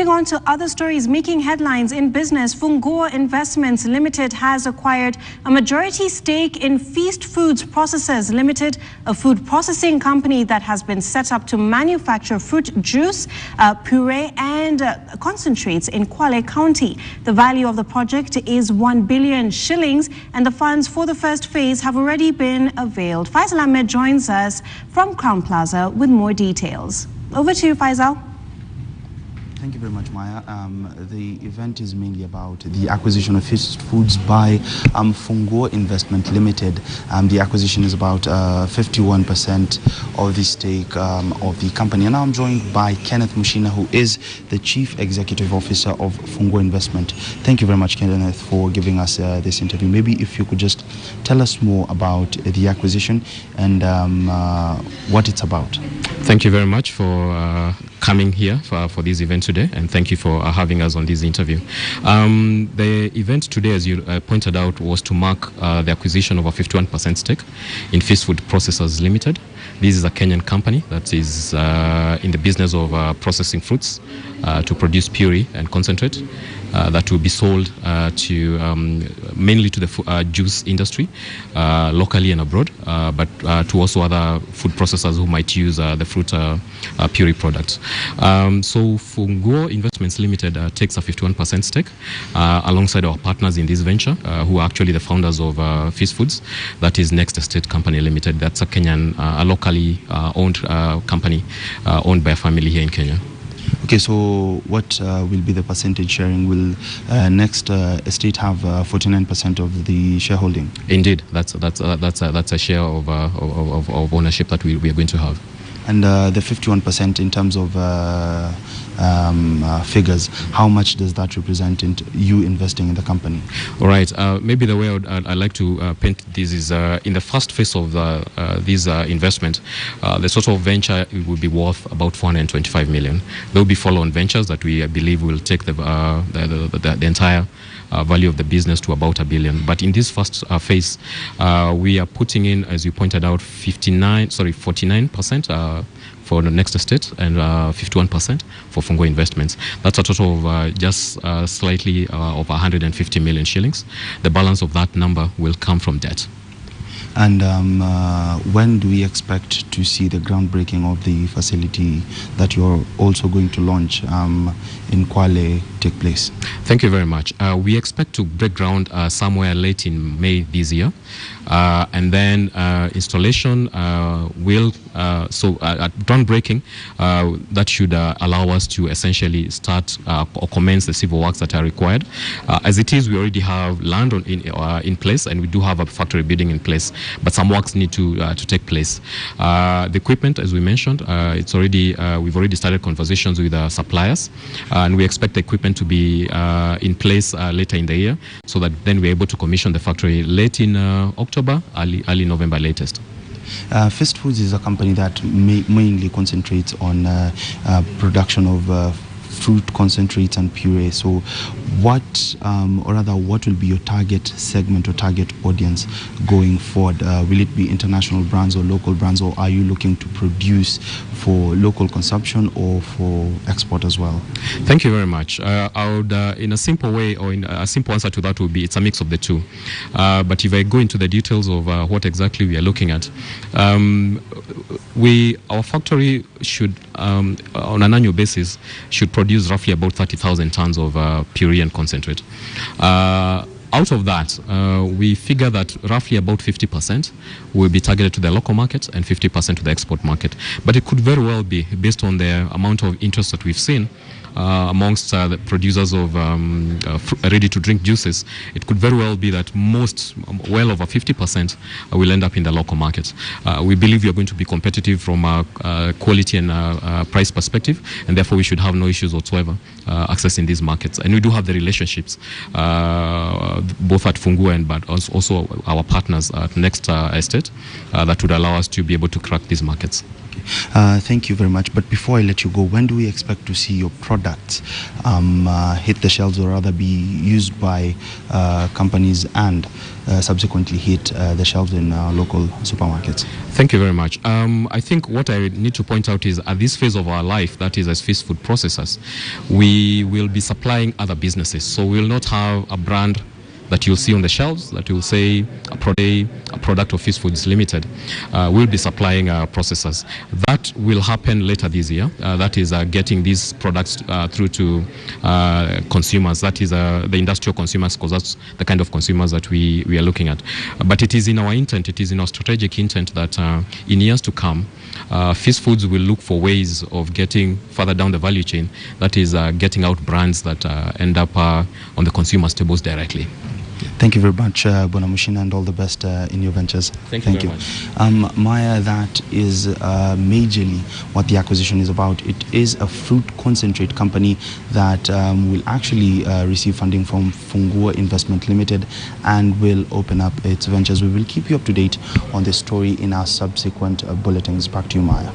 Moving on to other stories making headlines in business, Funguo Investments Limited has acquired a majority stake in Feast Foods Processors Limited, a food processing company that has been set up to manufacture fruit juice, puree and concentrates in Kwale County. The value of the project is 1 billion shillings and the funds for the first phase have already been availed. Faisal Ahmed joins us from Crown Plaza with more details. Over to you, Faisal. Thank you very much, Maya. The event is mainly about the acquisition of Feast Foods by Funguo Investment Limited. The acquisition is about 51% of the stake of the company. And now I'm joined by Kenneth Mushina, who is the Chief Executive Officer of Funguo Investment. Thank you very much, Kenneth, for giving us this interview. Maybe if you could just tell us more about the acquisition and what it's about. Thank you very much for coming here for this event today, and thank you for having us on this interview. The event today, as you pointed out, was to mark the acquisition of a 51% stake in Feast Food Processors Limited. This is a Kenyan company that is in the business of processing fruits to produce puree and concentrate that will be sold to mainly to the juice industry locally and abroad, but to also other food processors who might use the fruit puree products. So Funguo Investments Limited takes a 51% stake alongside our partners in this venture, who are actually the founders of Feast Foods, that is Next Estate Company Limited. That's a Kenyan, a locally owned company owned by a family here in Kenya. Okay, so what will be the percentage sharing? Will Next Estate have 49% of the shareholding? Indeed, that's a share of ownership that we are going to have. And the 51% in terms of figures, how much does that represent in you investing in the company? All right, maybe the way I'd like to paint this is in the first phase of this investment, the sort of venture will be worth about 425 million. There will be follow-on ventures that we believe will take the entire value of the business to about 1 billion. But in this first phase, we are putting in, as you pointed out, 49% for the Next Estate and 51% for Funguo Investments. That's a total of just slightly over 150 million shillings. The balance of that number will come from debt. And when do we expect to see the groundbreaking of the facility that you're also going to launch in Kwale take place? Thank you very much. We expect to break ground somewhere late in May this year. And then installation will, at groundbreaking, that should allow us to essentially start or commence the civil works that are required. As it is, we already have land in place, and we do have a factory building in place, but some works need to take place. The equipment, as we mentioned, it's already we've already started conversations with suppliers, and we expect the equipment to be in place later in the year, so that then we're able to commission the factory late in October, early November latest. Feast Foods is a company that mainly concentrates on production of fruit concentrates and puree. So what, or rather, what will be your target segment or target audience going forward? Will it be international brands or local brands, or are you looking to produce for local consumption or for export as well? Thank you very much. I would, in a simple way, or in a simple answer to that would be, it's a mix of the two. But if I go into the details of what exactly we are looking at, our factory should, on an annual basis, should produce roughly about 30,000 tons of puree and concentrate. Out of that, we figure that roughly about 50% will be targeted to the local market and 50% to the export market. But it could very well be, based on the amount of interest that we've seen amongst the producers of ready-to-drink juices, it could very well be that well over 50% will end up in the local market. We believe we are going to be competitive from a quality and price perspective, and therefore we should have no issues whatsoever accessing these markets. And we do have the relationships, both at Funguo and but also our partners at Next Estate, that would allow us to be able to crack these markets. Thank you very much. But before I let you go, when do we expect to see your products hit the shelves, or rather be used by companies and subsequently hit the shelves in local supermarkets? Thank you very much. I think what I need to point out is at this phase of our life, that is as fish food processors, we will be supplying other businesses. So we will not have a brand that you'll see on the shelves that will say a product of Fish Foods Limited. We'll be supplying processors. That will happen later this year. That is getting these products through to consumers. That is the industrial consumers, because that's the kind of consumers that we are looking at. But it is in our intent, it is in our strategic intent that in years to come, Fish Foods will look for ways of getting further down the value chain. That is getting out brands that end up on the consumer's tables directly. Thank you very much, Bona Mushina, and all the best in your ventures. Thank you very much. Maya, that is majorly what the acquisition is about. It is a fruit concentrate company that will actually receive funding from Funguo Investment Limited and will open up its ventures. We will keep you up to date on this story in our subsequent bulletins. Back to you, Maya.